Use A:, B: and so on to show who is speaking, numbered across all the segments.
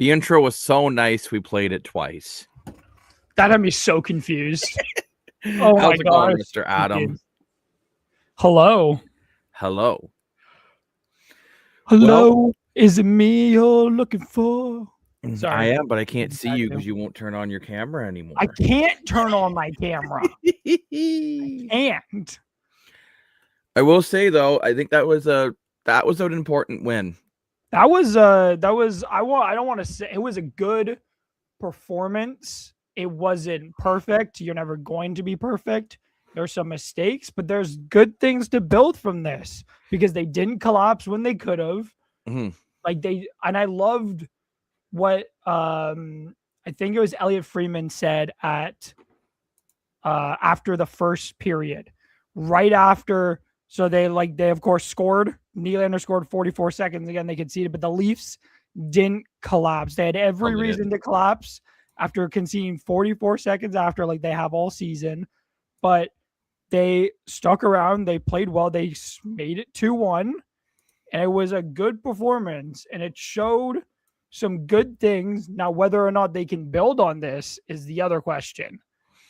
A: The intro was so nice, we played it twice.
B: That had me so confused. Oh
A: How's
B: my
A: it going,
B: gosh.
A: Mr. Adam?
B: Hello.
A: Hello.
B: Hello. Is it me you're looking for? Sorry.
A: I am, but I can't see you because you won't turn on your camera anymore.
B: I can't turn on my camera. And
A: I will say though, I think that was an important win.
B: I don't want to say it was a good performance. It wasn't perfect. You're never going to be perfect. There's some mistakes, but there's good things to build from this because they didn't collapse when they could have.
A: Mm-hmm.
B: I loved what I think it was Elliot Freeman said at after the first period, right after. So they of course scored. Nylander scored 44 seconds again. They conceded, but the Leafs didn't collapse. They had every reason to collapse after conceding 44 seconds after, like they have all season, but they stuck around. They played well. They made it 2-1, and it was a good performance, and it showed some good things. Now, whether or not they can build on this is the other question,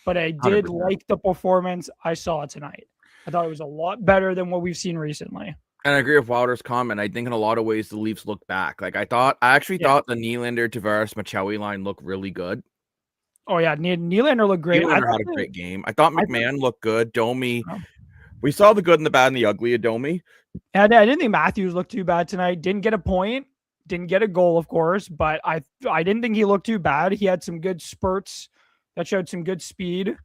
B: but I did
A: 100%.
B: like the performance I saw tonight. I thought it was a lot better than what we've seen recently.
A: And I agree with Wilder's comment. I think in a lot of ways the Leafs look back. Like I actually thought the Nylander, Tavares, Maccelli line looked really good.
B: Oh yeah, Nylander looked great.
A: Nylander had a great game. I thought McMahon looked good. Domi, we saw the good and the bad and the ugly of Domi.
B: And I didn't think Matthews looked too bad tonight. Didn't get a point, didn't get a goal, of course, but I didn't think he looked too bad. He had some good spurts that showed some good speed.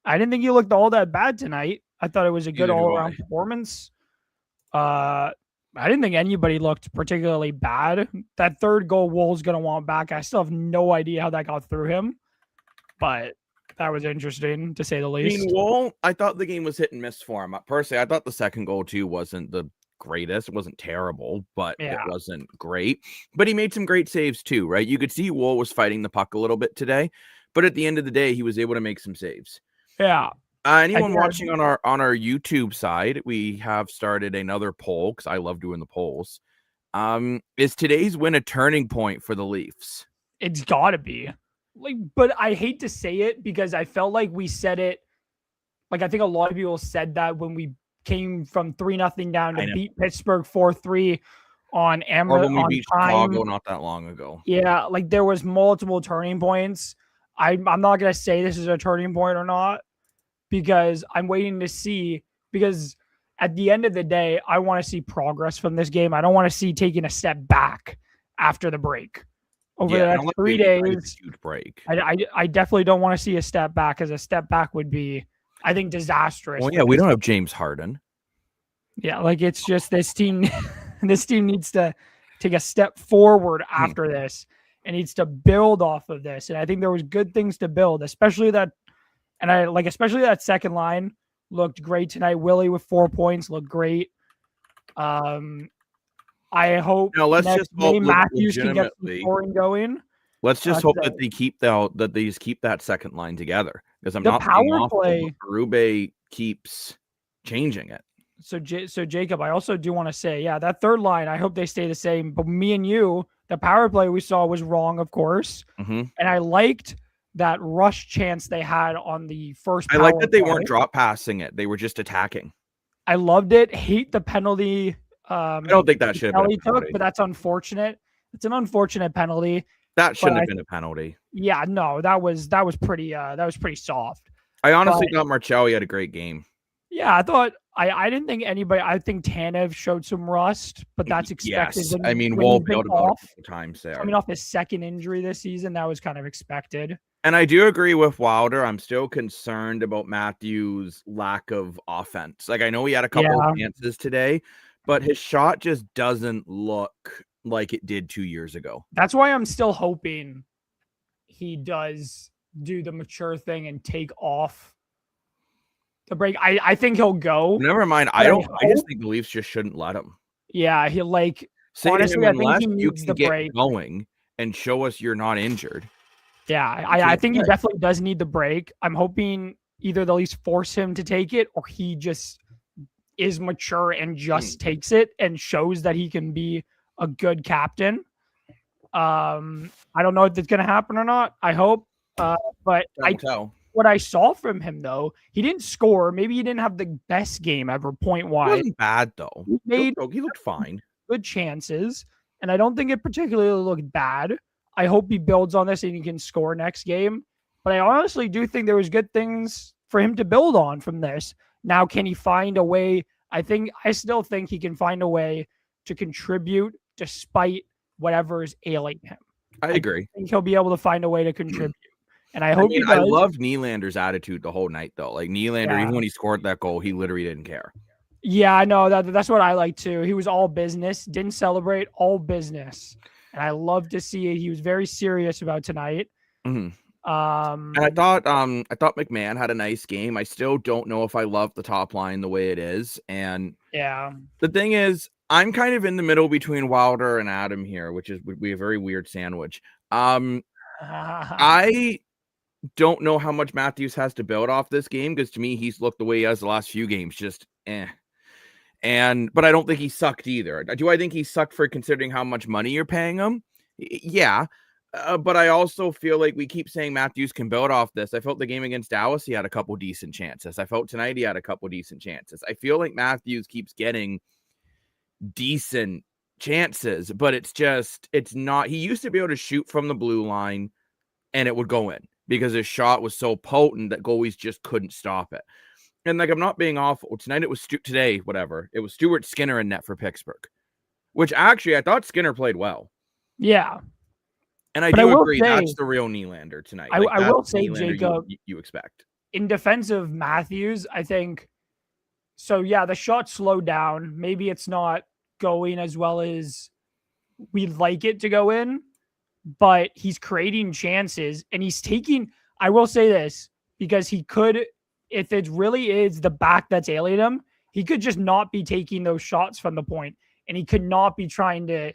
B: I didn't think he looked all that bad tonight. I thought it was a good all-around performance. I didn't think anybody looked particularly bad. That third goal, Wool's going to want back. I still have no idea how that got through him, but that was interesting to say the least.
A: Wool, I thought the game was hit and miss for him. Personally, I thought the second goal too wasn't the greatest. It wasn't terrible, but it wasn't great. But he made some great saves too, right? You could see Wool was fighting the puck a little bit today, but at the end of the day, he was able to make some saves.
B: Yeah.
A: Anyone watching on our YouTube side, we have started another poll because I love doing the polls. Is today's win a turning point for the Leafs?
B: It's got to be. But I hate to say it because I felt like we said it. Like I think a lot of people said that when we came from 3-0 down to beat Pittsburgh 4-3 on Amherst.
A: Or when we beat Chicago not that long ago.
B: Yeah, like there was multiple turning points. I'm not gonna say this is a turning point or not, because I'm waiting to see, because at the end of the day, I want to see progress from this game. I don't want to see taking a step back after the break. Over the next 3 days,
A: huge break.
B: I definitely don't want to see a step back, because a step back would be, I think, disastrous.
A: Well, yeah, we don't have James Harden.
B: Yeah, like it's just this team needs to take a step forward after this and needs to build off of this. And I think there was good things to build, especially that second line looked great tonight. Willie with 4 points looked great. I hope
A: let's just hope
B: Matthews can get some scoring going.
A: Let's just hope that they just keep that second line together, because I'm not
B: power play.
A: Berube keeps changing it.
B: So Jacob, I also do want to say, that third line, I hope they stay the same. But me and you, the power play we saw was wrong, of course, and I liked that rush chance they had on the first.
A: I like that they weren't drop passing it; they were just attacking.
B: I loved it. Hate the penalty.
A: I don't think that should have been a penalty,
B: but that's unfortunate. It's an unfortunate penalty.
A: That shouldn't have been a penalty.
B: Yeah, no, that was pretty soft.
A: I honestly thought Marcelli had a great game.
B: Yeah, I thought I didn't think anybody. I think Tanev showed some rust, but that's expected.
A: Yes, I mean, Wool bailed about a couple times there.
B: Coming off his second injury this season, that was kind of expected.
A: And I do agree with Wilder. I'm still concerned about Matthews' lack of offense. Like, I know he had a couple of chances today, but his shot just doesn't look like it did 2 years ago.
B: That's why I'm still hoping he does do the mature thing and take off the break. I think he'll go.
A: Never mind. I just think the Leafs just shouldn't let him.
B: Yeah, he'll honestly, I think he needs the break
A: going and show us you're not injured.
B: Yeah, I think he definitely does need the break. I'm hoping either the Leafs force him to take it, or he just is mature and just takes it and shows that he can be a good captain. I don't know if it's going to happen or not. I hope. But what I saw from him, though, he didn't score. Maybe he didn't have the best game ever point-wise.
A: He wasn't bad, though. He looked fine.
B: Good chances, and I don't think it particularly looked bad. I hope he builds on this and he can score next game. But I honestly do think there was good things for him to build on from this. Now, can he find a way? I still think he can find a way to contribute despite whatever is ailing him.
A: I agree.
B: I think he'll be able to find a way to contribute. And I hope he does.
A: I loved Nylander's attitude the whole night, though. Like Nylander, even when he scored that goal, he literally didn't care.
B: Yeah, I know. That's what I like too. He was all business, didn't celebrate, all business. And I love to see it. He was very serious about tonight.
A: Mm-hmm. And I thought McMahon had a nice game. I still don't know if I love the top line the way it is. And the thing is, I'm kind of in the middle between Wilder and Adam here, which would be a very weird sandwich. I don't know how much Matthews has to build off this game, because to me, he's looked the way he has the last few games, just eh. But I don't think he sucked either. Do I think he sucked for considering how much money you're paying him? Yeah. But I also feel like we keep saying Matthews can build off this. I felt the game against Dallas, he had a couple decent chances. I felt tonight he had a couple decent chances. I feel like Matthews keeps getting decent chances, but it's not. He used to be able to shoot from the blue line and it would go in because his shot was so potent that goalies just couldn't stop it. And like, I'm not being awful. Tonight it was it was Stuart Skinner in net for Pittsburgh, which actually I thought Skinner played well.
B: Yeah.
A: And I do agree, that's the real Nylander tonight.
B: I will say,
A: Nylander
B: Jacob,
A: you expect.
B: In defense of Matthews, I think, so yeah, the shot slowed down. Maybe it's not going as well as we'd like it to go in, but he's creating chances and he's taking, I will say this, because he could, if it really is the back that's alienating him, he could just not be taking those shots from the point, and he could not be trying to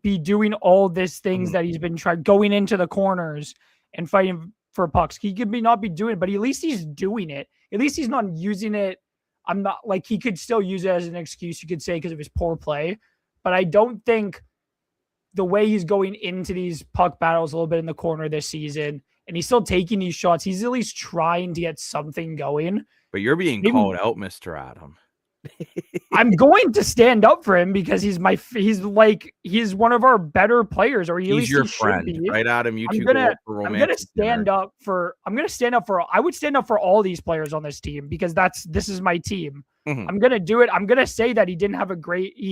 B: be doing all these things that he's been trying, going into the corners and fighting for pucks. He could not be doing it, but at least he's doing it. At least he's not using it. I'm not like, he could still use it as an excuse, you could say, because of his poor play. But I don't think the way he's going into these puck battles a little bit in the corner this season, and he's still taking these shots, he's at least trying to get something going.
A: But you're being called out, Mr. Adam.
B: I'm going to stand up for him because he's one of our better players, or
A: he's your friend, right, Adam? I would stand up for all these players on this team, because this is my team. Mm-hmm. I'm going to do it. I'm going to say that he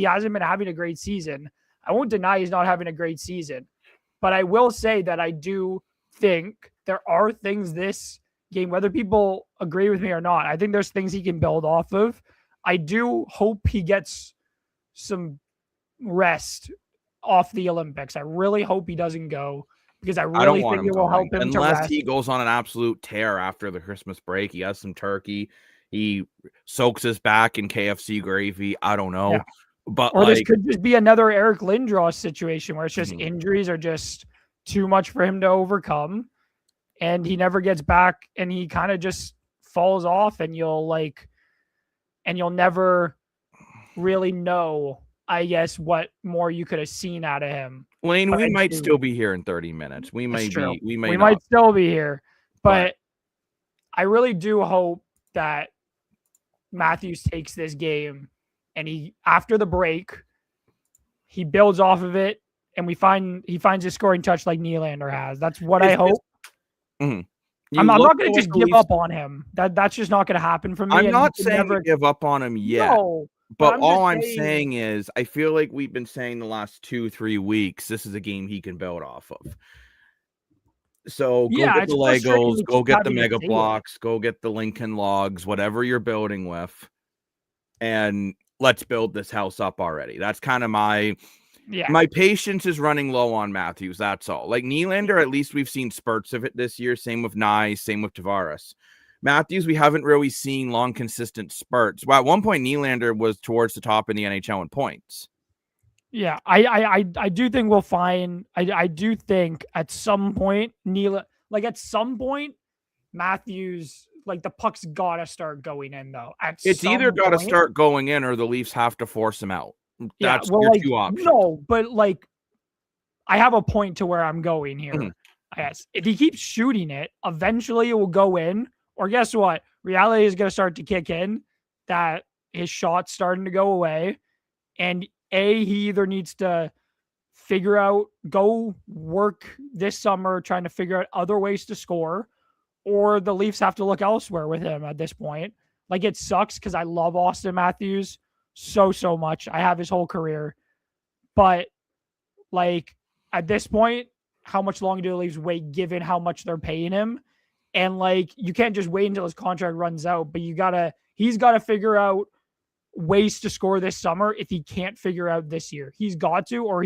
A: hasn't been having a great season. I won't deny he's not having a great season, but I will say that I do think there are things this game, whether people agree with me or not, I think there's things he can build off of. I do hope he gets some rest off the Olympics. I really hope he doesn't go, because I really think it will help him unless he goes on an absolute tear after the Christmas break. He has some turkey. He soaks his back in KFC gravy. I don't know. Yeah.
B: Or this could just be another Eric Lindros situation where it's just injuries are just too much for him to overcome, and he never gets back, and he kind of just falls off, and you'll never really know, I guess, what more you could have seen out of him.
A: Lane, we might still be here in 30 minutes. We might
B: still be here, but I really do hope that Matthews takes this game and after the break, he builds off of it, and he finds his scoring touch like Nylander has. That's what I hope. Mm-hmm. I'm not going to just give up on him. That's just not going to happen for me.
A: I'm not saying to give up on him yet. No, but all I'm saying is I feel like we've been saying the last 2-3 weeks, this is a game he can build off of. So go get the Legos, go get the Mega Blocks, go get the Lincoln Logs, whatever you're building with, and let's build this house up already. That's kind of my patience is running low on Matthews. That's all. Like Nylander, at least we've seen spurts of it this year. Same with Nye, same with Tavares. Matthews, we haven't really seen long, consistent spurts. Well, at one point, Nylander was towards the top in the NHL in points.
B: Yeah, I do think we'll find. I do think at some point, Matthews, like the puck's gotta start going in though.
A: It's either gotta start going in or the Leafs have to force him out. That's your two options.
B: No, but like I have a point to where I'm going here.
A: Mhm.
B: I guess if he keeps shooting it, eventually it will go in. Or guess what? Reality is going to start to kick in that his shot's starting to go away. And he either needs to go work this summer trying to figure out other ways to score, or the Leafs have to look elsewhere with him at this point. Like, it sucks because I love Austin Matthews so much. I have his whole career. But, like, at this point, how much longer do the Leafs wait given how much they're paying him? And, like, you can't just wait until his contract runs out, but he's got to figure out ways to score this summer if he can't figure out this year. He's got to, or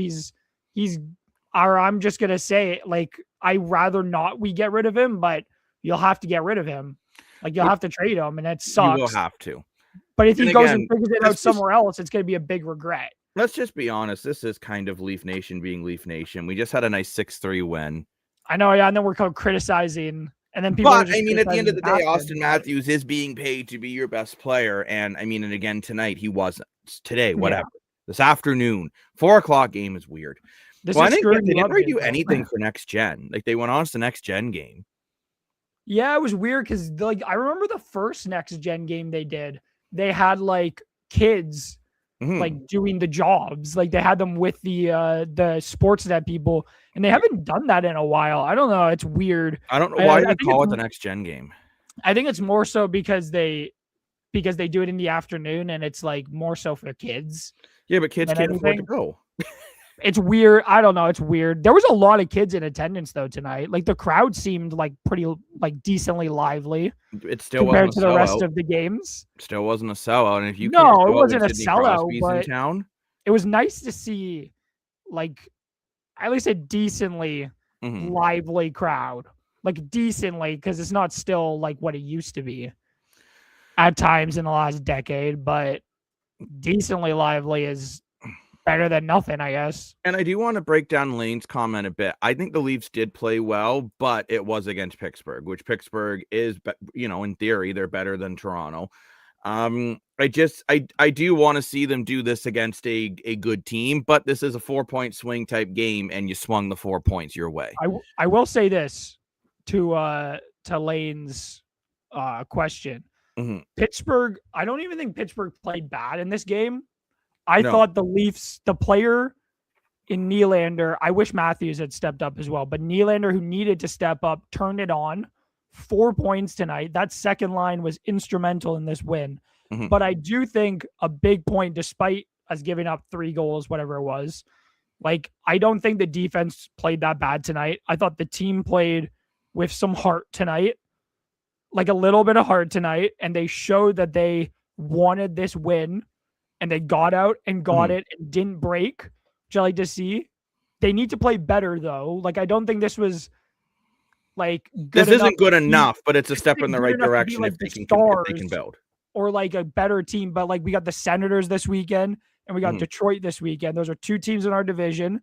B: I'm just going to say, like, I'd rather not we get rid of him, but you'll have to get rid of him. Like, you'll have to trade him, and that sucks.
A: You will have to.
B: But if he goes and figures it out somewhere else, it's going to be a big regret.
A: Let's just be honest. This is kind of Leaf Nation being Leaf Nation. We just had a nice 6-3 win.
B: I know, yeah, and then we're criticizing, and then people.
A: But I mean, at the end of the day, Austin Matthews is being paid to be your best player, and I mean, and again tonight he wasn't. Today, whatever. Yeah. This afternoon, 4:00 game is weird. I think they didn't really do anything for next gen. Like, they went on to the next gen game.
B: Yeah, it was weird because, like, I remember the first next gen game they did. They had like kids like doing the jobs, like they had them with the Sportsnet people, and they haven't done that in a while. I don't know, it's weird.
A: I don't know why they call it the next gen game.
B: I think it's more so because they do it in the afternoon, and it's like more so for kids.
A: Yeah, but kids can't afford to go.
B: It's weird. I don't know. It's weird. There was a lot of kids in attendance though tonight. Like, the crowd seemed like pretty, like, decently lively.
A: It still
B: compared to the rest of the games.
A: Still wasn't a sellout. And if you
B: it wasn't a sellout, but in town, it was nice to see, like, at least a decently lively crowd. Like, decently, because it's not still like what it used to be at times in the last decade, but decently lively is better than nothing, I guess.
A: And I do want to break down Lane's comment a bit. I think the Leafs did play well, but it was against Pittsburgh, which Pittsburgh is, in theory, they're better than Toronto. I do want to see them do this against a good team, but this is a 4-point swing type game, and you swung the 4 points your way.
B: I will say this to Lane's question. Pittsburgh, I don't even think Pittsburgh played bad in this game. I thought the Leafs, the player in Nylander, I wish Matthews had stepped up as well, but Nylander, who needed to step up, turned it on. 4 points tonight. That second line was instrumental in this win. But I do think a big point, despite us giving up 3 goals, whatever it was, like, I don't think the defense played that bad tonight. I thought the team played with some heart tonight, like a little bit of heart tonight, and they showed that they wanted this win. And they got out and got it and didn't break, which I like to see. They need to play better, though. Like, I don't think this was, like, good
A: This
B: enough
A: isn't good enough, but it's a step in the right direction if they can build.
B: Or, like, a better team. But, like, we got the Senators this weekend, and we got Detroit this weekend. Those are 2 teams in our division.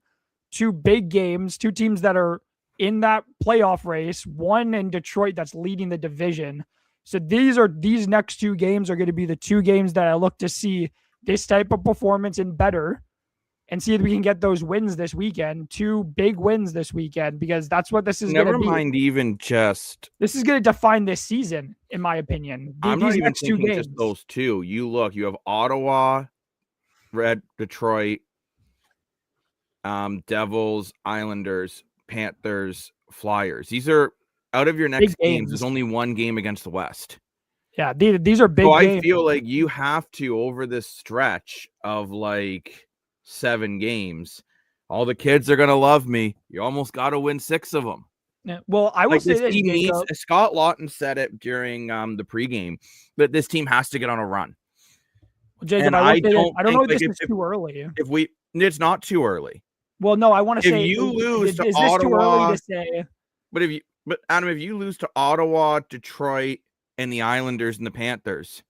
B: 2 big games. 2 teams that are in that playoff race. 1 in Detroit that's leading the division. So these next 2 games are going to be the 2 games that I look to see this type of performance and better, and see if we can get those wins this weekend. 2 big wins this weekend, because that's what this is going to be.
A: Never mind even just...
B: This is going to define this season, in my opinion.
A: I'm not even thinking just those 2. You have Ottawa, Detroit, Devils, Islanders, Panthers, Flyers. These are, out of your next games, there's only 1 game against the West.
B: Yeah, these are big games.
A: I feel like you have to, over this stretch of like 7 games, all the kids are going to love me. You almost got to win 6 of them.
B: Yeah. Well, I will say this,
A: Scott Lawton said it during the pregame, that this team has to get on a run.
B: Well, Jacob, I don't know if this is too early.
A: It's not too early.
B: Well, no, I want to say,
A: if you lose to Ottawa, this too early to say? But Adam, if you lose to Ottawa, Detroit, and the Islanders and the Panthers,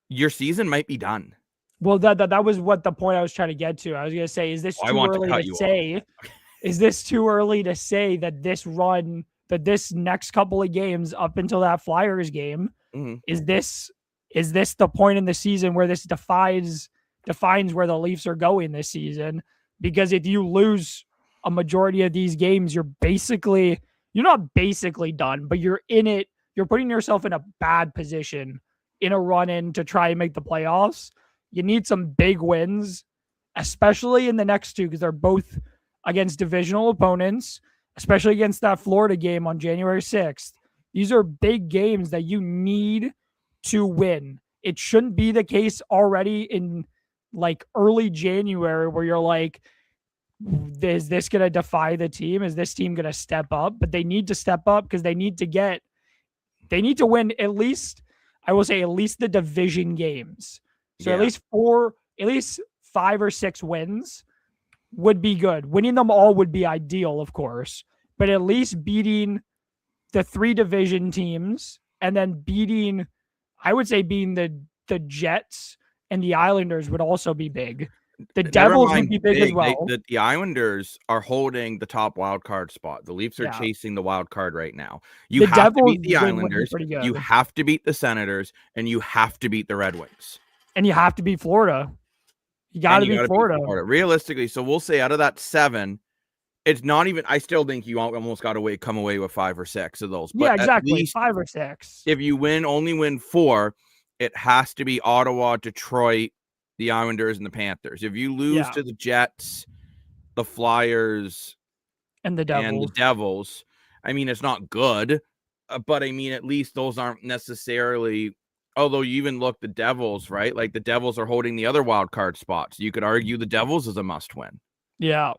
A: your season might be done.
B: Well, that was what the point I was trying to get to. I was going to say, is this too early to say? Is this too early to say that this run, that this next couple of games up until that Flyers game, is this the point in the season where this defines where the Leafs are going this season? Because if you lose a majority of these games, you're not basically done, but you're in it. You're putting yourself in a bad position in a run in to try and make the playoffs. You need some big wins, especially in the next two, because they're both against divisional opponents, especially against that Florida game on January 6th. These are big games that you need to win. It shouldn't be the case already in like early January where you're like, is this going to defy the team? Is this team going to step up? But they need to step up because they need to win at least, I will say, at least the division games. So at least 5 or 6 wins would be good. Winning them all would be ideal, of course, but at least beating the 3 division teams and then beating the Jets and the Islanders would also be big. The Devils would be big as well.
A: The Islanders are holding the top wild card spot. The Leafs are chasing the wild card right now. You have to beat the Islanders, you have to beat the Senators, and you have to beat the Red Wings.
B: And you have to beat Florida. You got to beat Florida.
A: Realistically, so we'll say out of that 7, it's not even. I still think you almost got to come away with 5 or 6 of those. But
B: yeah, exactly. 5 or 6.
A: If you only win 4, it has to be Ottawa, Detroit, the Islanders, and the Panthers. If you lose to the Jets, the Flyers,
B: and the
A: Devils, I mean, it's not good, but I mean, at least those aren't necessarily. Although you even look the Devils, right? Like the Devils are holding the other wild card spots. You could argue the Devils is a must win.
B: Yeah.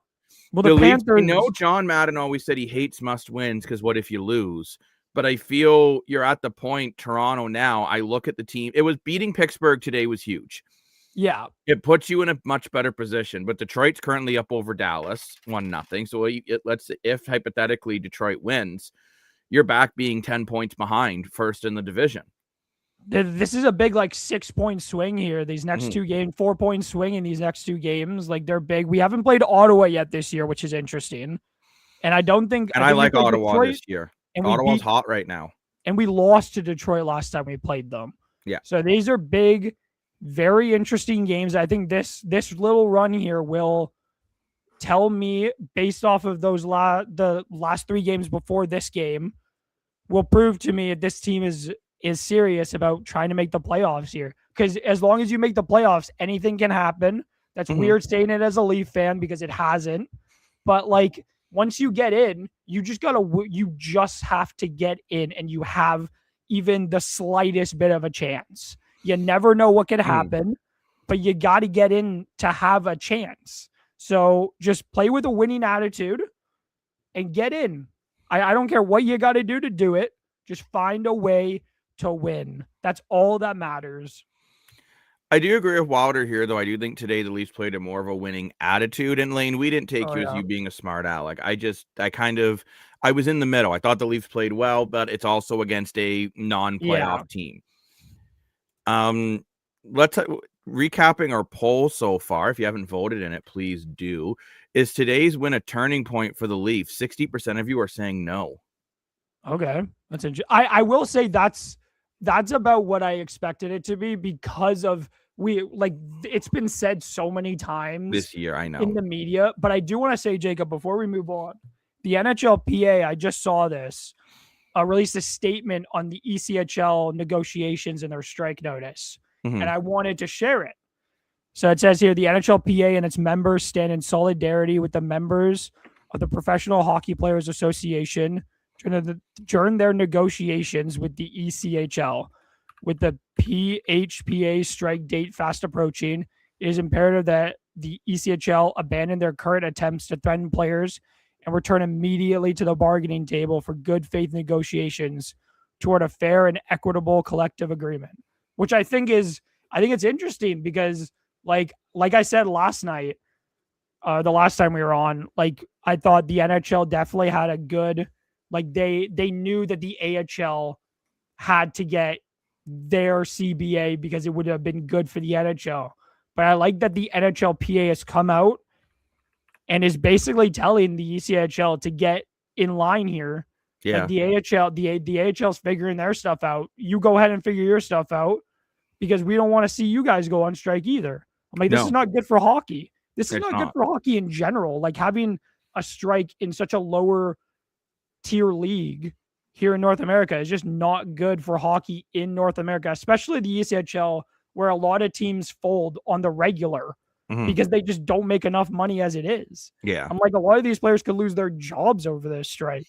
B: Well, the Panthers.
A: You know, John Madden always said he hates must wins because what if you lose? But I feel you're at the point, Toronto now. I look at the team. It was beating Pittsburgh today was huge.
B: Yeah.
A: It puts you in a much better position. But Detroit's currently up over Dallas 1-0. So if hypothetically Detroit wins, you're back being 10 points behind first in the division.
B: This is a big 6-point swing here. These next 2 games, 4-point swing in these next 2 games. Like they're big. We haven't played Ottawa yet this year, which is interesting. And I don't think.
A: And I like Ottawa this year. Ottawa's hot right now.
B: And we lost to Detroit last time we played them.
A: Yeah.
B: So these are big, very interesting games. I think this little run here will tell me, based off of those the last 3 games before this game, will prove to me that this team is serious about trying to make the playoffs here. Because as long as you make the playoffs, anything can happen. That's weird saying it as a Leaf fan because it hasn't. But once you get in, you just have to get in and you have even the slightest bit of a chance. You never know what could happen, but you got to get in to have a chance. So just play with a winning attitude and get in. I don't care what you got to do it. Just find a way to win. That's all that matters.
A: I do agree with Wilder here, though. I do think today the Leafs played a more of a winning attitude. And Lane, we didn't take you as you being a smart aleck. I was in the middle. I thought the Leafs played well, but it's also against a non-playoff team. Let's recapping our poll so far. If you haven't voted in it, please do. Is today's win a turning point for the Leafs? 60% of you are saying no.
B: Okay, that's interesting. I will say that's about what I expected it to be because of it's been said so many times
A: this year, I know,
B: in the media. But I do want to say, Jacob, before we move on, the NHLPA, I just saw this, released a statement on the ECHL negotiations and their strike notice, and I wanted to share it. So it says here, the NHLPA and its members stand in solidarity with the members of the Professional Hockey Players Association during their negotiations with the ECHL. With the PHPA strike date fast approaching, it is imperative that the ECHL abandon their current attempts to threaten players and return immediately to the bargaining table for good faith negotiations toward a fair and equitable collective agreement. Which I think it's interesting because like I said last night, the last time we were on, I thought the NHL definitely had a good, they knew that the AHL had to get their CBA because it would have been good for the NHL. But I like that the NHLPA has come out and is basically telling the ECHL to get in line here.
A: Yeah.
B: The AHL's figuring their stuff out. You go ahead and figure your stuff out because we don't want to see you guys go on strike either. I'm like, this is not good for hockey. This is not good for hockey in general. Having a strike in such a lower tier league here in North America is just not good for hockey in North America, especially the ECHL, where a lot of teams fold on the regular because they just don't make enough money as it is.
A: Yeah.
B: I'm like, a lot of these players could lose their jobs over this strike.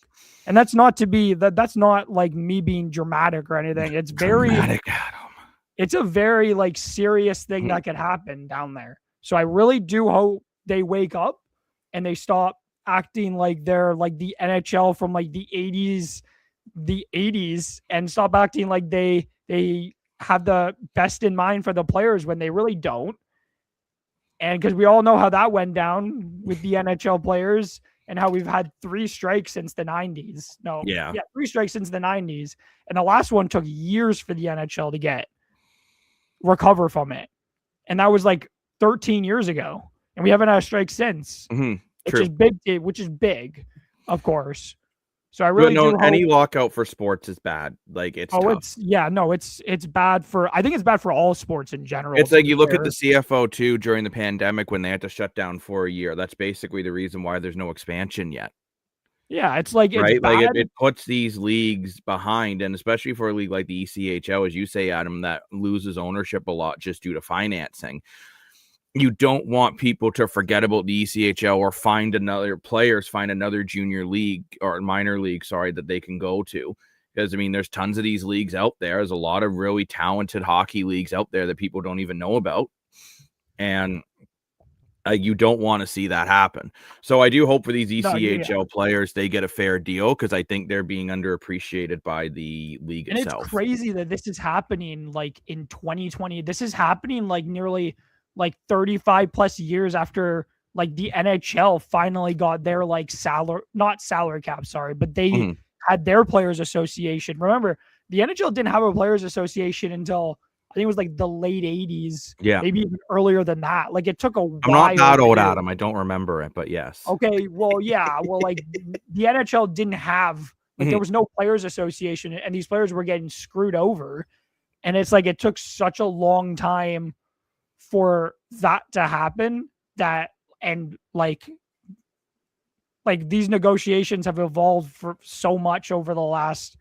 B: And that's not to be that's not like me being dramatic or anything. It's very
A: dramatic, Adam.
B: It's a very like serious thing that could happen down there. So I really do hope they wake up and they stop acting like they're like the NHL from like the 80s and stop acting like they have the best in mind for the players when they really don't. And because we all know how that went down with the NHL players and how we've had 3 strikes since the 90s. 3 strikes since the 90s. And the last one took years for the NHL to recover from it. And that was like 13 years ago. And we haven't had a strike since. Which is big, of course. So I really do hope
A: any lockout for sports is bad. Like it's tough.
B: It's bad for, I think it's bad for all sports in general.
A: It's like you look at the CFO too during the pandemic when they had to shut down for a year. That's basically the reason why there's no expansion yet.
B: Yeah, it's like
A: right, like it puts these leagues behind, and especially for a league like the ECHL, as you say, Adam, that loses ownership a lot just due to financing. You don't want people to forget about the ECHL or find another junior league or minor league, that they can go to. Because, I mean, there's tons of these leagues out there. There's a lot of really talented hockey leagues out there that people don't even know about. And you don't want to see that happen. So I do hope for these ECHL players, they get a fair deal because I think they're being underappreciated by the league itself.
B: It's crazy that this is happening like in 2020. This is happening like nearly like 35 plus years after like the NHL finally got their like not salary cap, but they had their players association. Remember, the NHL didn't have a players association until I think it was like the late 80s.
A: Yeah.
B: Maybe even earlier than that. Like it took a while.
A: I'm not that old, Adam. I don't remember it, but yes.
B: Okay. Well, yeah. Well, like the NHL didn't have, there was no players association and these players were getting screwed over. And it's like, it took such a long time for that to happen and these negotiations have evolved for so much over the last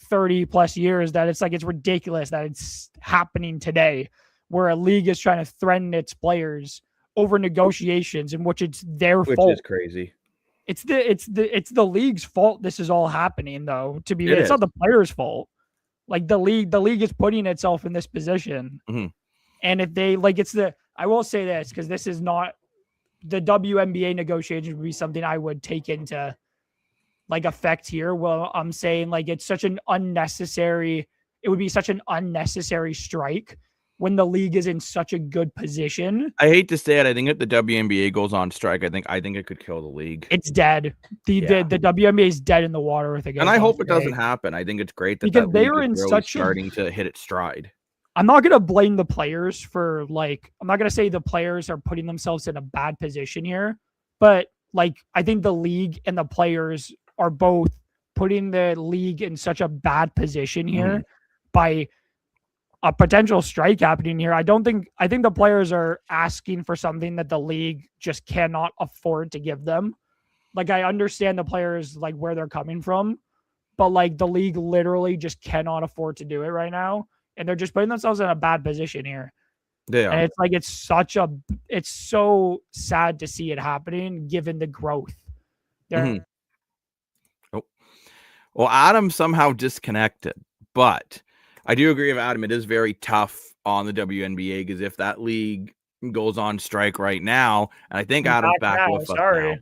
B: 30 plus years that it's like, it's ridiculous that it's happening today where a league is trying to threaten its players over negotiations in which it's their fault.
A: Which is crazy.
B: It's the league's fault. This is all happening though, it's not the players' fault. Like the league is putting itself in this position. And if they I will say this, because this is not the WNBA negotiations would be something I would take into like effect here. Well, I'm saying like it would be such an unnecessary strike when the league is in such a good position.
A: I hate to say it. I think if the WNBA goes on strike, I think it could kill the league.
B: It's dead. The WNBA is dead in the water with it.
A: And I hope it doesn't happen. I think it's great that
B: they are in really
A: starting to hit its stride.
B: I'm not going to blame the players for I'm not going to say the players are putting themselves in a bad position here, but I think the league and the players are both putting the league in such a bad position here by a potential strike happening here. I think the players are asking for something that the league just cannot afford to give them. Like I understand the players where they're coming from, but the league literally just cannot afford to do it right now. And they're just putting themselves in a bad position here.
A: Yeah.
B: And it's so sad to see it happening given the growth.
A: Well, Adam somehow disconnected, but I do agree with Adam. It is very tough on the WNBA because if that league goes on strike right now, and I think Adam's back with us now.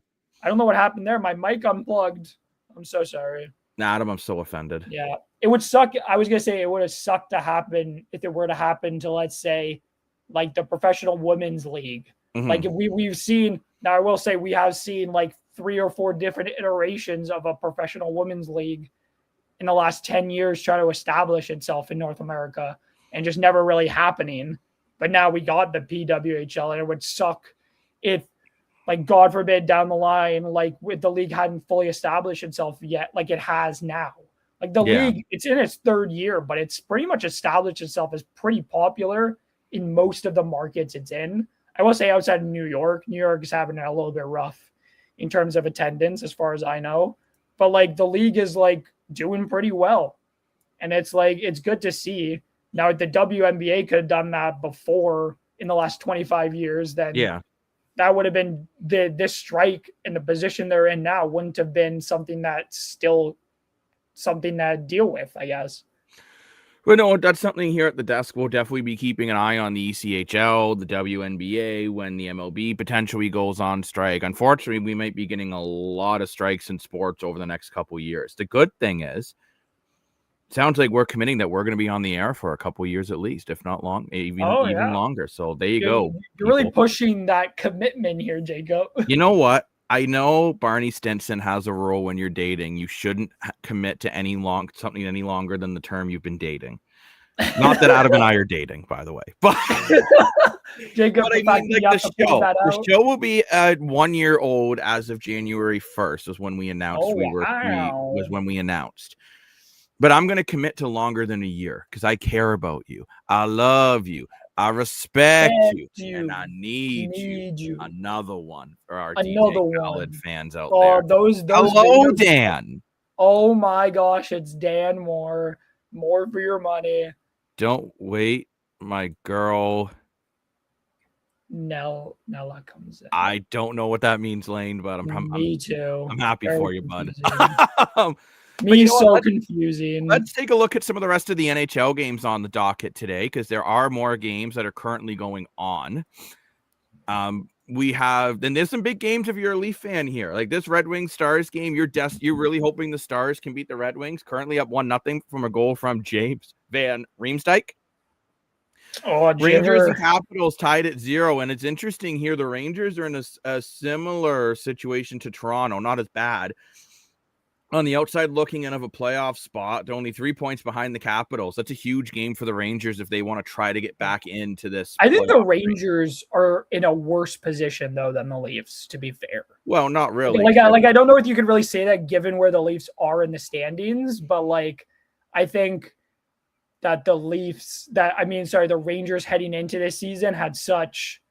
B: I don't know what happened there. My mic unplugged. I'm so sorry.
A: Adam, I'm so offended.
B: Yeah. It would suck. I was going to say it would have sucked to happen if it were to happen to, let's say, the professional women's league. If we've seen, now I will say we have seen 3 or 4 different iterations of a professional women's league in the last 10 years try to establish itself in North America and just never really happening. But now we got the PWHL, and it would suck if, God forbid, down the line, with the league hadn't fully established itself yet, like it has now. League, it's in its 3rd year, but it's pretty much established itself as pretty popular in most of the markets it's in. I will say outside of New York is having it a little bit rough in terms of attendance, as far as I know. But like the league is like doing pretty well. And it's like, it's good to see. Now, if the WNBA could have done that before in the last 25 years, then that would have been this strike and the position they're in now wouldn't have been something that's still something to deal with, I guess.
A: Well, no, that's something here at the desk. We'll definitely be keeping an eye on the ECHL, the WNBA, when the MLB potentially goes on strike. Unfortunately, we might be getting a lot of strikes in sports over the next couple of years. The good thing is, sounds like we're committing that we're going to be on the air for a couple of years at least, if not long, even longer. So there you go.
B: You're really pushing that commitment here, Jacob.
A: You know what? I know Barney Stinson has a rule when you're dating. You shouldn't commit to something any longer than the term you've been dating. Not that Adam and I are dating, by the way. But,
B: Jacob,
A: but I mean, like the show will be 1 year old as of January 1st was when we announced was when we announced. But I'm going to commit to longer than a year because I care about you. I love you. I respect you, and I need you. Another one for our DJ Khaled fans out there.
B: Those
A: Hello, videos. Dan.
B: Oh my gosh, it's Dan Moore. More for your money.
A: Don't wait, my girl.
B: Nella comes in.
A: I don't know what that means, Lane, but
B: Me too.
A: I'm happy for you, bud.
B: Confusing.
A: Let's take a look at some of the rest of the NHL games on the docket today, because there are more games that are currently going on. There's some big games if you're a Leaf fan here. Like this Red Wings Stars game, you're really hoping the Stars can beat the Red Wings. Currently up 1-0 from a goal from James Van Riemsdyk. Rangers and Capitals tied at 0, and it's interesting here. The Rangers are in a similar situation to Toronto, not as bad. On the outside looking in of a playoff spot, only 3 points behind the Capitals. That's a huge game for the Rangers if they want to try to get back into this.
B: I think the Rangers are in a worse position, though, than the Leafs, to be fair.
A: Well, not really.
B: I don't know if you could really say that given where the Leafs are in the standings, but I think that the Rangers heading into this season had such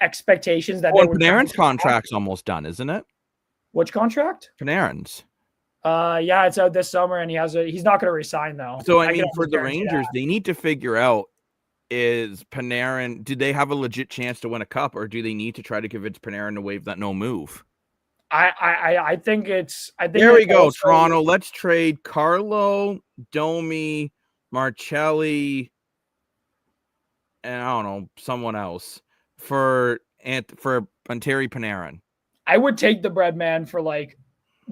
B: expectations that
A: Panarin's contract's almost done, isn't it?
B: Which contract?
A: Panarin's.
B: Yeah, it's out this summer, and he's not going to resign though.
A: So I mean, for the Rangers, they need to figure out, is Panarin, do they have a legit chance to win a cup, or do they need to try to convince Panarin to waive that no move?
B: I think
A: there we go. Toronto. Let's trade Carlo, Domi, Marcelli, and I don't know, someone else for Anteri Panarin.
B: I would take the bread man for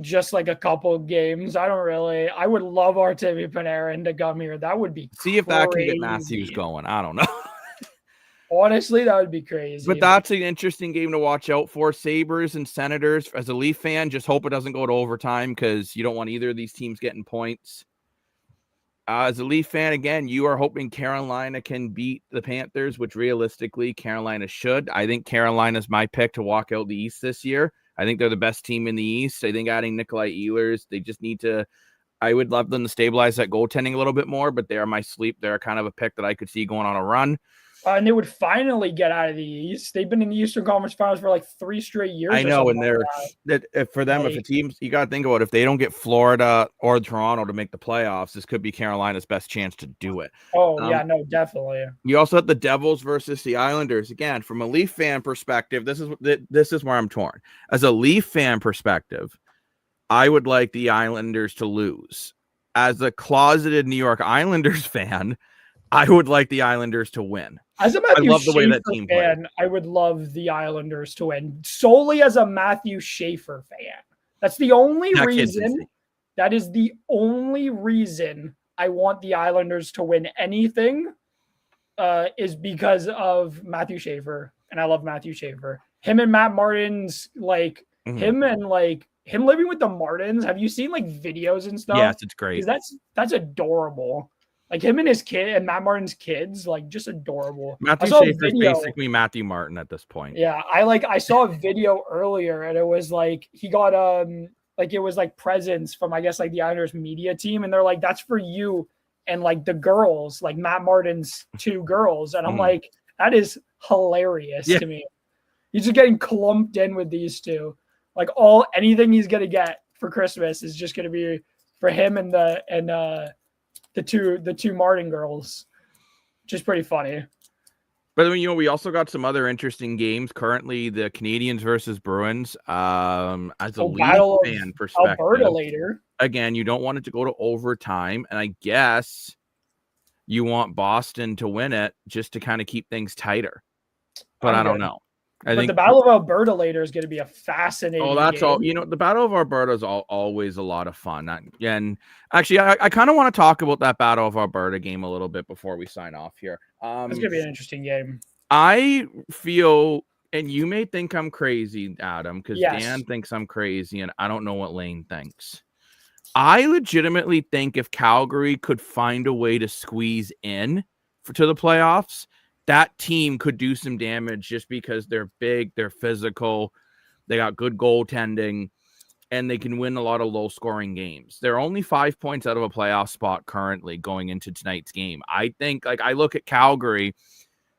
B: just a couple of games. I would love Artemi Panarin to come here. That would be
A: see if that can get Matthews going. I don't know.
B: Honestly, that would be crazy.
A: But that's an interesting game to watch out for. Sabres and Senators. As a Leaf fan, just hope it doesn't go to overtime because you don't want either of these teams getting points. As a Leaf fan, again, you are hoping Carolina can beat the Panthers, which realistically Carolina should. I think Carolina's my pick to walk out the East this year. I think they're the best team in the East. I think adding Nikolai Ehlers, they just need to – I would love them to stabilize that goaltending a little bit more, but they're my sleep. They're kind of a pick that I could see going on a run.
B: And they would finally get out of the East. They've been in the Eastern Conference Finals for 3 straight years.
A: I know, and for them, if a team, you got to think about it, if they don't get Florida or Toronto to make the playoffs, this could be Carolina's best chance to do it.
B: Oh, yeah, no, definitely.
A: You also have the Devils versus the Islanders. Again, from a Leaf fan perspective, this is where I'm torn. As a Leaf fan perspective, I would like the Islanders to lose. As a closeted New York Islanders fan, I would like the Islanders to win.
B: As a Matthew Schaefer fan, I would love the Islanders to win solely as a Matthew Schaefer fan. That's the only reason. That is the only reason I want the Islanders to win anything is because of Matthew Schaefer. And I love Matthew Schaefer. Him and Matt Martin's him living with the Martins. Have you seen videos and stuff?
A: Yes, it's great.
B: That's adorable. Him and his kid and Matt Martin's kids, just adorable.
A: Matthew Schaefer is basically Matthew Martin at this point.
B: Yeah, I saw a video earlier, and it was he got it was presents from I guess the Islanders media team, and they're that's for you and the girls, Matt Martin's 2 girls, and I'm that is hilarious to me. He's just getting clumped in with these 2. Like anything he's gonna get for Christmas is just gonna be for him and the two Martin girls, which is pretty funny.
A: But we also got some other interesting games currently. The Canadians versus Bruins. As a Leaf fan perspective,
B: Alberta later.
A: Again, you don't want it to go to overtime, and I guess you want Boston to win it just to kind of keep things tighter. But I don't know. I think
B: the Battle of Alberta later is going to be a fascinating.
A: Oh, that's
B: game.
A: all. The Battle of Alberta is always a lot of fun. And actually, I kind of want to talk about that Battle of Alberta game a little bit before we sign off here.
B: It's going to be an interesting game.
A: I feel, and you may think I'm crazy, Adam, because Dan thinks I'm crazy, and I don't know what Lane thinks. I legitimately think if Calgary could find a way to squeeze in to the playoffs, that team could do some damage just because they're big, they're physical, they got good goaltending, and they can win a lot of low-scoring games. They're only 5 points out of a playoff spot currently going into tonight's game. I think, I look at Calgary,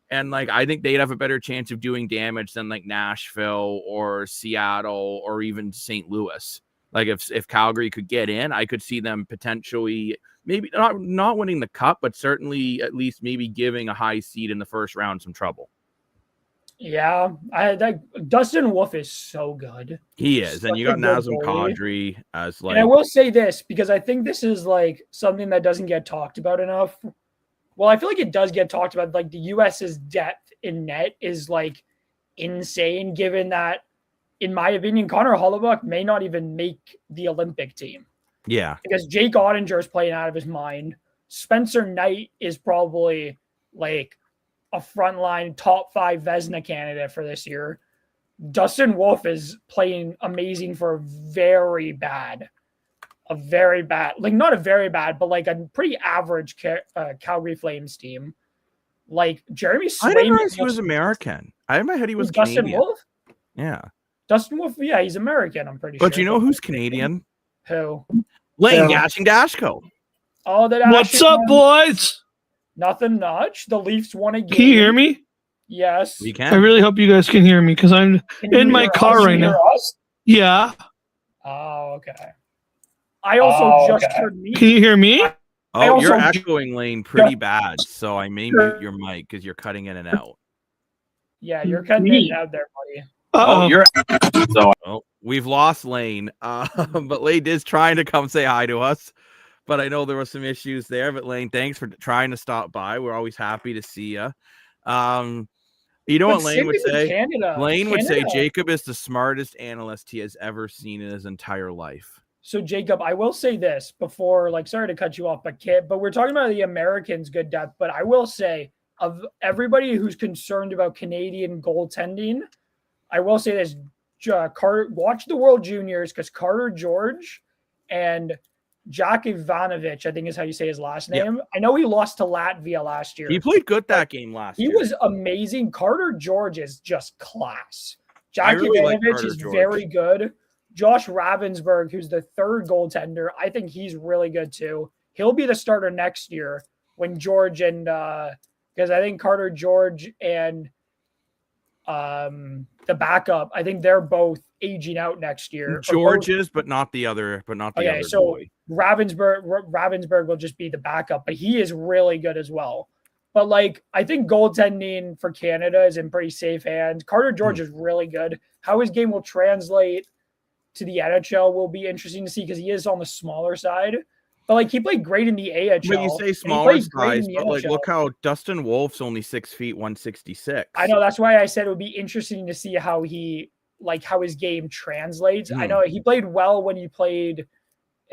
A: and I think they'd have a better chance of doing damage than Nashville or Seattle or even St. Louis. If Calgary could get in, I could see them potentially maybe not winning the cup, but certainly at least maybe giving a high seed in the first round some trouble.
B: Yeah, Dustin Wolf is so good.
A: He is, and you got Nazem Kadri as
B: And I will say this because I think this is something that doesn't get talked about enough. Well, I feel like it does get talked about. The US's depth in net is insane, given that, in my opinion, Connor Hellebuyck may not even make the Olympic team.
A: Yeah.
B: Because Jake Ottinger is playing out of his mind. Spencer Knight is probably a frontline top 5 Vezina candidate for this year. Dustin Wolf is playing amazing for a very bad, not a very bad, but a pretty average Calgary Flames team. Jeremy Swayman.
A: I didn't realize he was American. I had in my head he was
B: Dustin
A: Canadian.
B: Wolf?
A: Yeah.
B: Dustin Wolf, yeah, he's American, I'm pretty sure.
A: But you know who's Canadian?
B: Who?
A: Lane Dashko.
B: Oh,
C: what's up, boys?
B: Nothing much. The Leafs won a game.
C: Can you hear me?
B: Yes.
A: We can.
C: I really hope you guys can hear me because I'm in my car right now. Yeah.
B: Oh, okay. I also just heard me.
C: Can you hear me?
A: Oh, you're echoing, Lane, pretty bad. So I may mute your mic because you're cutting in and out.
B: Yeah, you're cutting in and out there, buddy.
A: We've lost Lane. But Lane is trying to come say hi to us. But I know there were some issues there. But Lane, thanks for trying to stop by. We're always happy to see you. You know what Lane would say? Lane would say Jacob is the smartest analyst he has ever seen in his entire life.
B: So Jacob, I will say this before, sorry to cut you off, but we're talking about the Americans' good depth. But I will say, of everybody who's concerned about Canadian goaltending, I will say this: watch the World Juniors because Carter George and Jack Ivanovic, I think is how you say his last name. Yep. I know he lost to Latvia last year.
A: He played good that game last year.
B: He was amazing. Carter George is just class. Jack Ivanovic is very good. Josh Ravensburg, who's the third goaltender, I think he's really good too. He'll be the starter next year when George and because I think Carter George and the backup, I think they're both aging out next year.
A: George is, but not the other. Okay,
B: so
A: boy.
B: Ravensburg will just be the backup, but he is really good as well. But I think goaltending for Canada is in pretty safe hands. Carter George is really good. How his game will translate to the NHL will be interesting to see because he is on the smaller side. But he played great in the AHL.
A: But you say smaller size, but look how Dustin Wolf's only 6 feet 166.
B: I know, that's why I said it would be interesting to see how he how his game translates. I know he played well when he played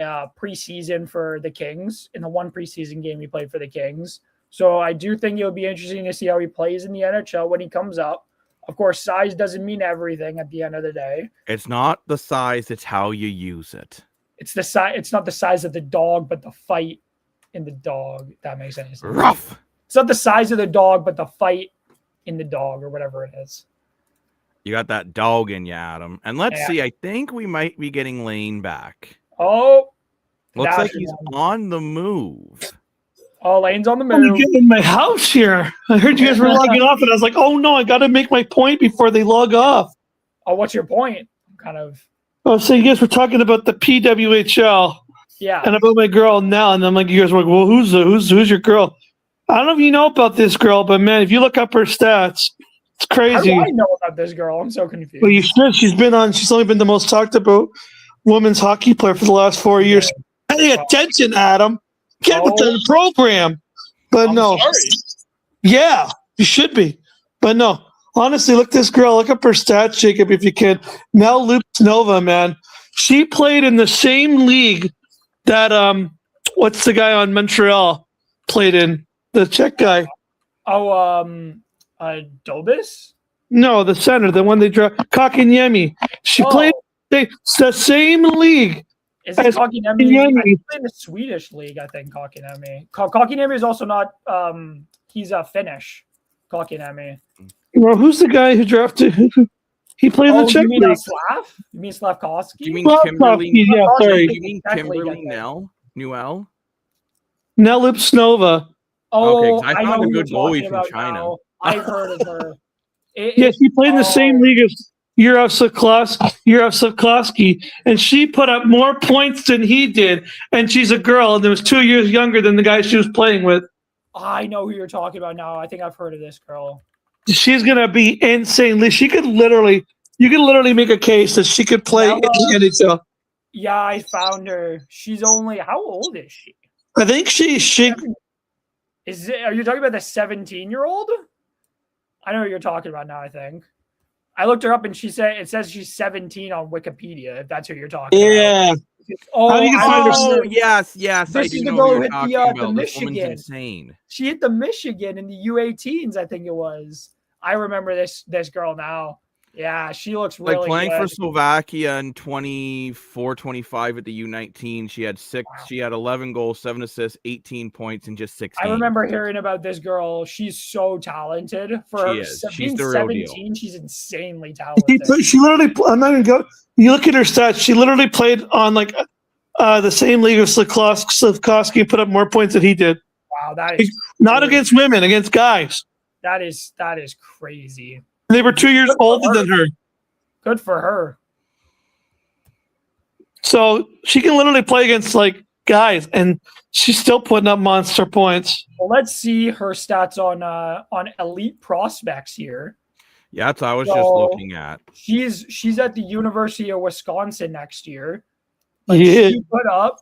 B: preseason for the Kings in the one preseason game he played for the Kings. So I do think it'll be interesting to see how he plays in the NHL when he comes up. Of course, size doesn't mean everything at the end of the day.
A: It's not the size, it's how you use it.
B: It's the size. It's not the size of the dog, but the fight in the dog. If that makes any sense.
A: Rough.
B: It's not the size of the dog, but the fight in the dog, or whatever it is.
A: You got that dog in you, Adam. And let's see. I think we might be getting Lane back.
B: Oh,
A: looks like he's on the move.
B: Oh, Lane's on the move.
C: I'm getting in my house here. I heard you guys were logging off, and I was like, "Oh no, I got to make my point before they log off."
B: Oh, what's your point? Kind of.
C: Oh, so you guys were talking about the PWHL
B: Yeah.
C: and about my girl Nell, and I'm like, you guys were like, well, who's your girl? I don't know if you know about this girl, but man, if you look up her stats, it's crazy.
B: How do I know about this girl? I'm so confused.
C: Well, you should. She's only been the most talked about women's hockey player for the last 4 years. Pay attention, Adam. Get with the program. But no.
B: Sorry.
C: Yeah, you should be. But no. Honestly, look this girl. Look up her stats, Jacob, if you can. Nell Lupsnova, man. She played in the same league that what's the guy on Montreal played in? The Czech guy.
B: Oh, Dobis?
C: No, the center, the one they draft, Kakanyemi. She played the same league.
B: Is it Kotkaniemi? He played in the Swedish league, I think. Kotkaniemi. Kotkaniemi is also not. He's a Finnish. Kotkaniemi.
C: Well, who's the guy who drafted? He played in the Czech league.
B: Slav? You mean Slavkovsky?
A: Do you mean Kimberly?
C: Yeah, sorry.
A: Do you mean Kimberly Newell?
C: Nell Lupsnova.
B: Oh,
A: okay, I found a good goalie from China.
B: Now. I've heard of her.
C: Yes, he played in the same league as Yurov Slavkovsky, and she put up more points than he did, and she's a girl, and was 2 years younger than the guy she was playing with.
B: I know who you're talking about now. I think I've heard of this girl.
C: She's gonna be insanely. You could literally make a case that she could play in the NHL.
B: Yeah, I found her. She's only how old is she?
C: I think she.
B: Are you talking about the 17-year-old? I know what you're talking about now, I think. I looked her up and it says she's 17 on Wikipedia, if that's who you're talking about.
C: Oh,
A: yes.
B: This
A: I
B: is
A: do
B: the
A: know
B: girl
A: what
B: who
A: you're talking
B: hit the
A: about. This woman's
B: Michigan.
A: insane.
B: She hit the Michigan in the U18s, I think it was. I remember this girl now. Yeah, she looks really
A: like playing
B: good.
A: for Slovakia in 24-25 at the U19. She had She had 11 goals, 7 assists, 18 points in just 6 games.
B: I remember hearing about this girl. She's so talented.
A: She's the real
B: 17,
A: deal.
B: She's insanely talented.
C: She literally. I'm not even go. You look at her stats. She literally played on the same league as Slavkovsky and put up more points than he did.
B: Wow, that is
C: not against women, against guys.
B: That is crazy.
C: They were 2 years older than her.
B: Good for her.
C: So she can literally play against guys, and she's still putting up monster points.
B: Well, let's see her stats on Elite Prospects here.
A: Yeah, that's what I was just looking at.
B: She's at the University of Wisconsin next year.
C: She
B: put up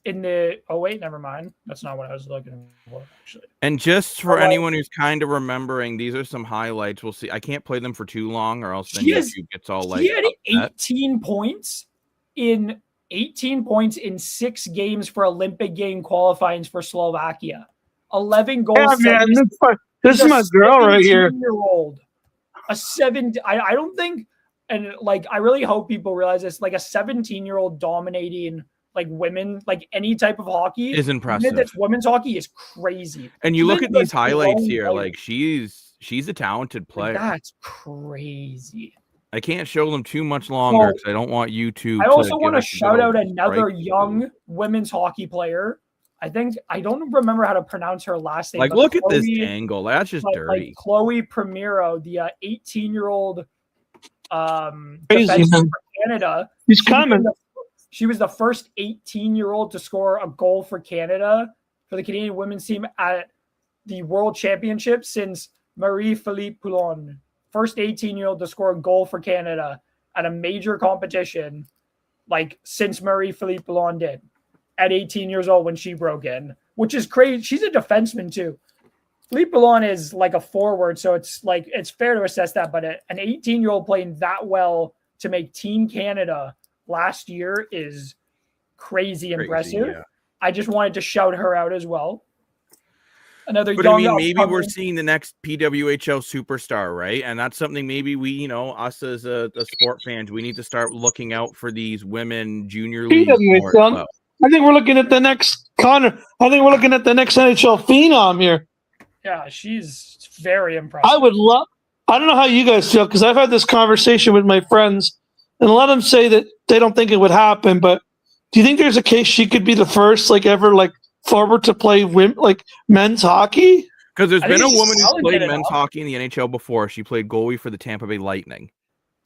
B: never mind. That's not what I was looking for, actually.
A: And just for anyone who's kind of remembering, these are some highlights. We'll see. I can't play them for too long, or else then YouTube gets all
B: She had 18 points in 6 games for Olympic game qualifying for Slovakia. 11 goals.
C: Yeah, man, this is my girl right here.
B: I don't think, and I really hope people realize this. A 17-year-old dominating women, any type of hockey
A: is impressive.
B: That's women's hockey is crazy.
A: And you look at these highlights here, she's a talented player.
B: That's crazy.
A: I can't show them too much longer because I don't want YouTube.
B: I also want to shout out another young women's hockey player. I don't remember how to pronounce her last name.
A: Look at this angle. That's just dirty.
B: Chloe Primero, the 18-year-old
C: crazy
B: for Canada.
C: He's coming.
B: She was the first 18-year-old to score a goal for Canada for the Canadian women's team at the World Championship since Marie-Philippe Poulin. First 18-year-old to score a goal for Canada at a major competition, since Marie-Philippe Poulin did at 18 years old when she broke in, which is crazy. She's a defenseman too. Philippe Poulin is a forward, so it's fair to assess that. But an 18-year-old playing that well to make Team Canada last year is crazy impressive. Yeah. I just wanted to shout her out as well.
A: Maybe we're seeing the next PWHL superstar, right? And that's something maybe we, us as the sport fans, we need to start looking out for these women junior league.
C: I think we're looking at the next Connor. I think we're looking at the next NHL phenom here.
B: Yeah, she's very impressive.
C: I don't know how you guys feel, because I've had this conversation with my friends, and a lot of them say that they don't think it would happen. But do you think there's a case she could be the first, ever, forward to play men's hockey?
A: Because there's been a woman who's played men's hockey in the NHL before. She played goalie for the Tampa Bay Lightning.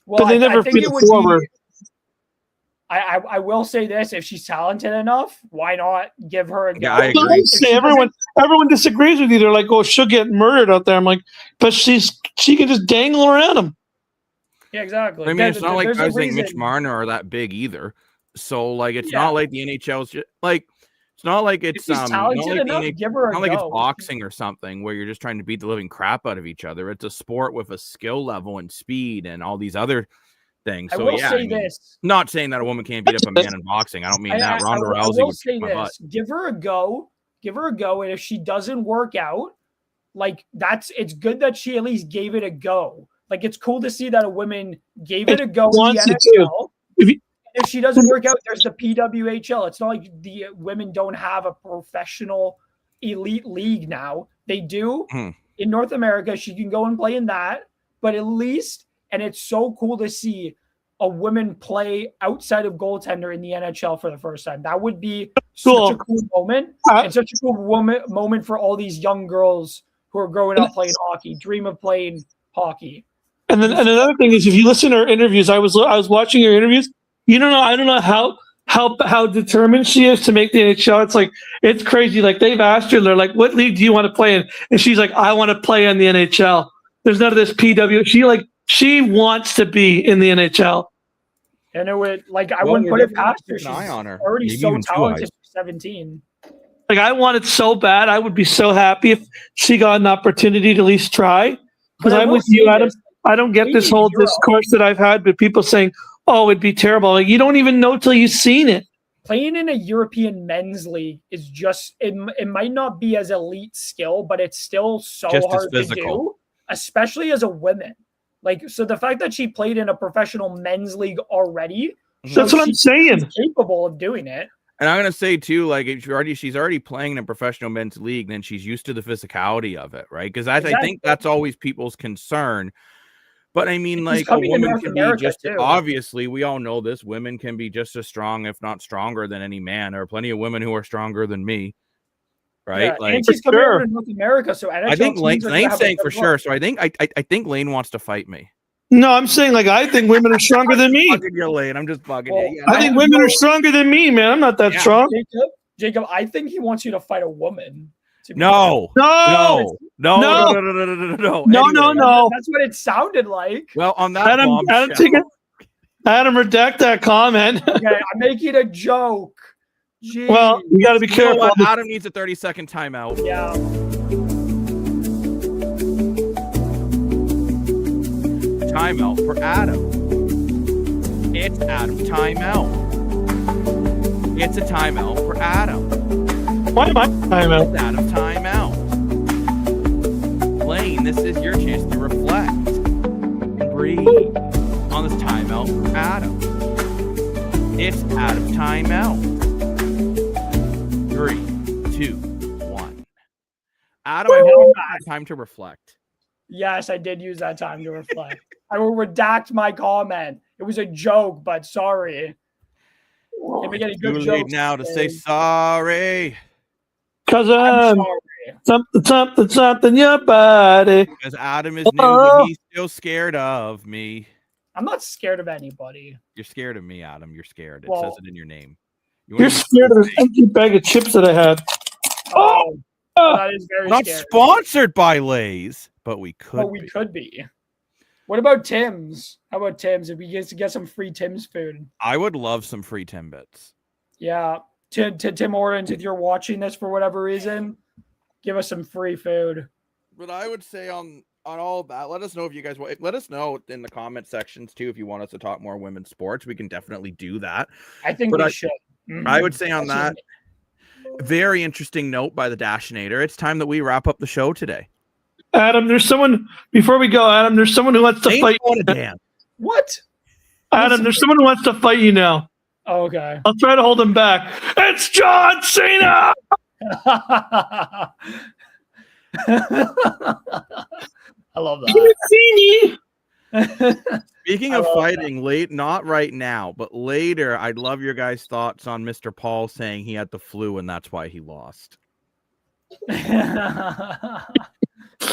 B: Well,
C: but they never
B: think
C: feed
B: it
C: it
B: would
C: forward.
B: be. I will say this: if she's talented enough, why not give her a go?
A: Yeah, I agree.
C: Everyone disagrees with you. They're like, "Oh, she'll get murdered out there." I'm like, but she can just dangle around him.
B: Yeah, exactly.
A: I mean, it's not like
B: there's a
A: guys like Mitch
B: reason-
A: Marner are that big either. So like, it's
B: Yeah.
A: not like the NHL's just like. It's not like
B: If
A: it's
B: she's
A: not
B: talented
A: like
B: enough, give her a
A: not like it's
B: go.
A: boxing or something where you're just trying to beat the living crap out of each other. It's a sport with a skill level and speed and all these other things.
B: I
A: So
B: will
A: yeah,
B: say
A: I mean,
B: this.
A: not saying that a woman can't beat up a man in boxing. I don't mean that. Ronda
B: I
A: Rousey
B: will
A: would
B: say
A: kick my butt.
B: this: give her a go. Give her a go, and if she doesn't work out, like it's good that she at least gave it a go. Like it's cool to see that a woman gave it a go in the NHL. If she doesn't work out, there's the PWHL. It's not like the women don't have a professional elite league now. They do in North America. She can go and play in that, but at least, and it's so cool to see a woman play outside of goaltender in the NHL for the first time. That would be such a cool moment and such a cool moment for all these young girls who are growing up playing hockey, dream of playing hockey.
C: And then and another thing is, if you listen to her interviews, I was watching her interviews. You don't know. I don't know how determined she is to make the NHL. It's crazy. Like they've asked her, they're like, "What league do you want to play in?" And she's like, "I want to play in the NHL." There's none of this PW. She wants to be in the NHL.
B: And it would I wouldn't put it past her. She's
A: on her.
B: already
A: Maybe
B: so
A: even 2
B: talented
A: eyes.
B: for 17.
C: Like I want it so bad. I would be so happy if she got an opportunity to at least try. Because I'm with you, Adam. I don't get this whole discourse that I've had with people saying, "Oh, it'd be terrible." Like you don't even know till you've seen it.
B: Playing in a European men's league is just it might not be as elite skill, but it's still so
A: Just as
B: hard to
A: physical.
B: do, especially as a woman. So the fact that she played in a professional men's league already,
C: That's what I'm saying.
B: She's capable of doing it.
A: And I'm gonna say too, like if she's already playing in a professional men's league, then she's used to the physicality of it, right? Because I think that's always people's concern. But I mean, like a woman can be just obviously, we all know this. Women can be just as strong, if not stronger, than any man. There are plenty of women who are stronger than me, right?
B: Yeah, and she's coming over to North America, so NHL
A: I think Lane's saying for sure.
B: look.
A: So I think Lane wants to fight me.
C: No, I'm saying I think women are stronger than me.
A: You're Lane. I'm just bugging you. Yeah,
C: I think women are stronger than me, man. I'm not that strong.
B: Jacob, I think he wants you to fight a woman.
A: No.
C: No.
B: That's what it sounded like.
A: Well, on that
C: Adam, redact that comment.
B: Okay, I'm making a joke. Jeez.
C: Well, you got to be careful.
A: You know what? Adam needs a 30-second timeout.
B: Yeah.
A: Timeout for Adam. It's Adam timeout. It's a timeout for Adam.
C: Why am I timeout?
A: It's Adam timeout. Lane, this is your chance to reflect and breathe on this timeout for Adam. It's Adam timeout. 3, 2, 1. Adam, I hope you had time to reflect.
B: Yes, I did use that time to reflect. I will redact my comment. It was a joke, but sorry. Can we get a good
A: Too
B: joke
A: late now to say sorry.
C: Because
B: I'm sorry.
C: something your body.
A: Because Adam is new, but he's still scared of me.
B: I'm not scared of anybody.
A: You're scared of me, Adam. You're scared. It
B: Well,
A: says it in your name.
C: You're scared of this empty bag of chips that I had.
B: Oh, that is very
A: Not
B: scary.
A: sponsored by Lay's, but we could.
B: But we could be. What about Tim's? How about Tim's? If we get some free Tim's food.
A: I would love some free Timbits.
B: Yeah. To Tim Hortons, if you're watching this for whatever reason, give us some free food.
A: But I would say on all of that, let us know if you guys want. Let us know in the comment sections too if you want us to talk more women's sports. We can definitely do that.
B: I think we should.
A: I would say on that, very interesting note by the Dashinator. It's time that we wrap up the show today.
C: Adam, there's someone, before we go, Adam, there's someone who wants to fight you.
B: What?
C: Adam, there's someone who wants to fight you now.
B: Oh, okay.
C: I'll try to hold him back. It's John Cena!
B: I love that.
A: Speaking of fighting, not right now, but later, I'd love your guys' thoughts on Mr. Paul saying he had the flu and that's why he lost.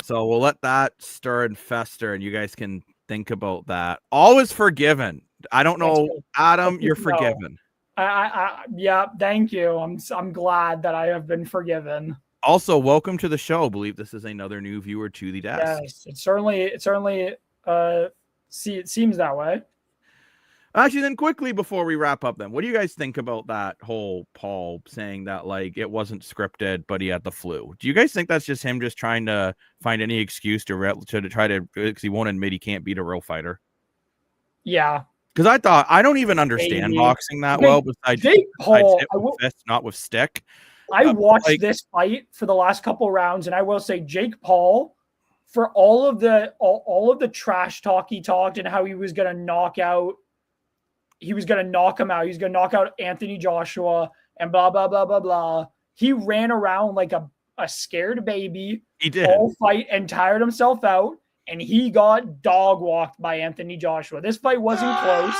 A: So we'll let that stir and fester, and you guys can think about that. All is forgiven. I don't know, Adam, you're forgiven.
B: Yeah, thank you. I'm glad that I have been forgiven.
A: Also, welcome to the show. I believe this is another new viewer to the desk.
B: Yes, it certainly it seems that way.
A: Actually, then quickly before we wrap up, then what do you guys think about that whole Paul saying that like it wasn't scripted, but he had the flu? Do you guys think that's just him just trying to find any excuse to try to, because he won't admit he can't beat a real fighter?
B: Yeah,
A: because I don't even understand boxing that well. Besides
B: Jake Paul,
A: with fist, not with stick.
B: I watched this fight for the last couple rounds, and I will say Jake Paul, for all of the trash talk he talked and how he was going to knock him out. He was going to knock out Anthony Joshua and blah, blah, blah, blah, blah. He ran around like a scared baby.
A: He did.
B: All fight and tired himself out. And he got dog walked by Anthony Joshua. This fight wasn't close.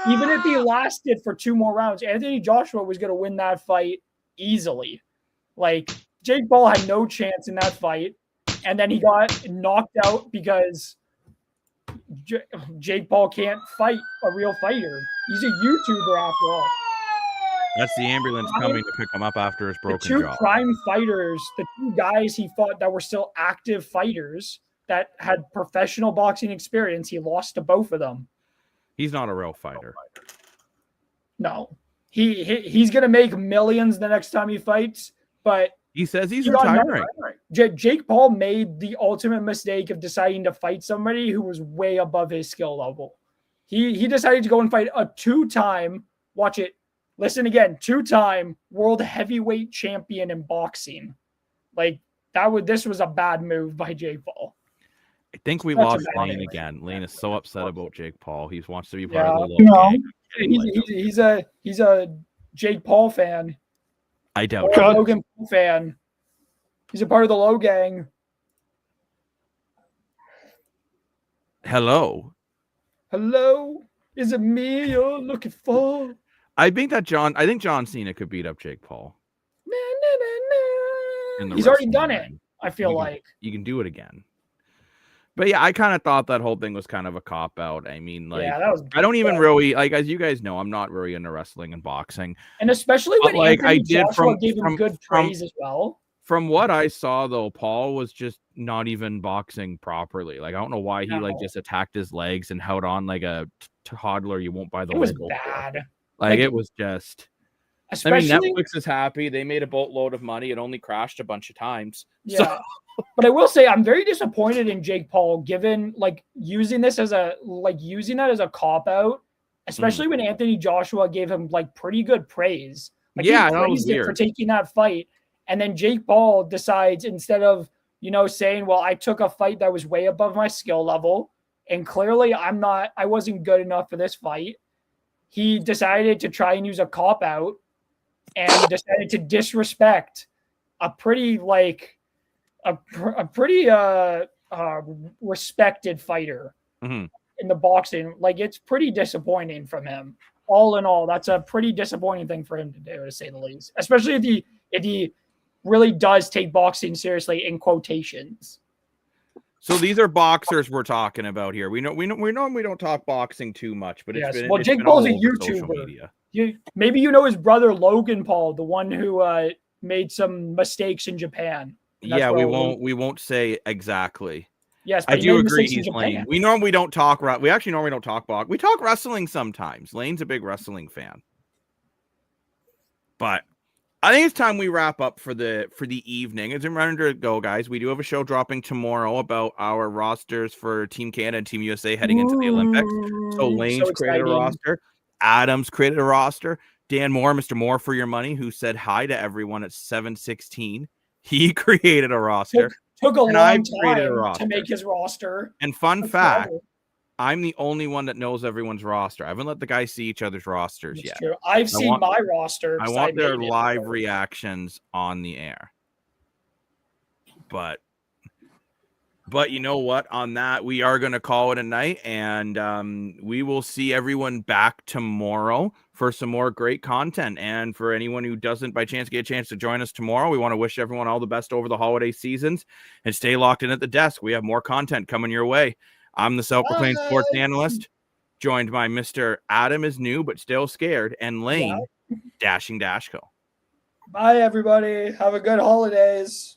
B: Even if he lasted for 2 more rounds, Anthony Joshua was going to win that fight easily. Like, Jake Paul had no chance in that fight. And then he got knocked out because Jake Paul can't fight a real fighter. He's a YouTuber after all.
A: That's the ambulance coming to pick him up after his broken jaw.
B: The 2 prime fighters, the 2 guys he fought that were still active fighters that had professional boxing experience, he lost to both of them.
A: He's not a real fighter.
B: No. He's going to make millions the next time he fights, but
A: he says he's retiring.
B: Jake Paul made the ultimate mistake of deciding to fight somebody who was way above his skill level. He decided to go and fight a 2-time, watch it, listen again, 2-time world heavyweight champion in boxing. Like, this was a bad move by Jake Paul.
A: I think we lost Lane again. Lane is so upset about Jake Paul. He wants to be part of the
B: gang. He's a Jake Paul fan.
A: I doubt
B: it. Logan Paul fan. He's a part of the Low Gang.
A: Hello.
B: Is it me you're looking for?
A: I think John Cena could beat up Jake Paul.
B: He's already done it. I feel like
A: you can do it again. But yeah, I kind of thought that whole thing was kind of a cop out. I mean, like, I don't even really like, as you guys know, I'm not really into wrestling and boxing,
B: and especially when Anthony Joshua gave him good praise as well.
A: From what I saw, though, Paul was just not even boxing properly. Like, I don't know why he just attacked his legs and held on like a toddler. You won't buy the.
B: It was bad.
A: Like it was just. Especially, I mean, Netflix is happy. They made a boatload of money. It only crashed a bunch of times.
B: Yeah.
A: So.
B: But I will say I'm very disappointed in Jake Paul, given using that as a cop out, especially when Anthony Joshua gave him pretty good praise.
A: He praised
B: him for taking that fight, and then Jake Paul decides, instead of saying, "Well, I took a fight that was way above my skill level, and clearly I wasn't good enough for this fight," he decided to try and use a cop out, and decided to disrespect a pretty respected fighter in the boxing. It's pretty disappointing from him. All in all, that's a pretty disappointing thing for him to do, to say the least. Especially if he really does take boxing seriously, in quotations.
A: So these are boxers we're talking about here. We normally don't talk boxing too much, but
B: Jake Paul's a YouTuber. Maybe his brother Logan Paul, the one who made some mistakes in Japan.
A: Yeah, we won't say exactly.
B: Yes,
A: I do agree he's Lane. We normally don't talk. We actually normally don't talk boxing. We talk wrestling sometimes. Lane's a big wrestling fan. But I think it's time we wrap up for the evening. As I'm running to go, guys, we do have a show dropping tomorrow about our rosters for Team Canada and Team USA heading into the Olympics. So Lane's created a roster. Adam's created a roster. Dan Moore, Mr. Moore for your money, who said hi to everyone at 7:16. He created a roster.
B: Took a long time to make his roster.
A: And fun fact, I'm the only one that knows everyone's roster. I haven't let the guys see each other's rosters yet.
B: True. I've seen my roster.
A: I want their live reactions on the air. But you know what? On that, we are going to call it a night, and we will see everyone back tomorrow for some more great content. And for anyone who doesn't by chance get a chance to join us tomorrow, we want to wish everyone all the best over the holiday seasons, and stay locked in at the desk. We have more content coming your way. I'm the self-proclaimed sports analyst, joined by Mr. Adam is new but still scared, and Lane, Dashing Dashko.
D: Bye, everybody. Have a good holidays.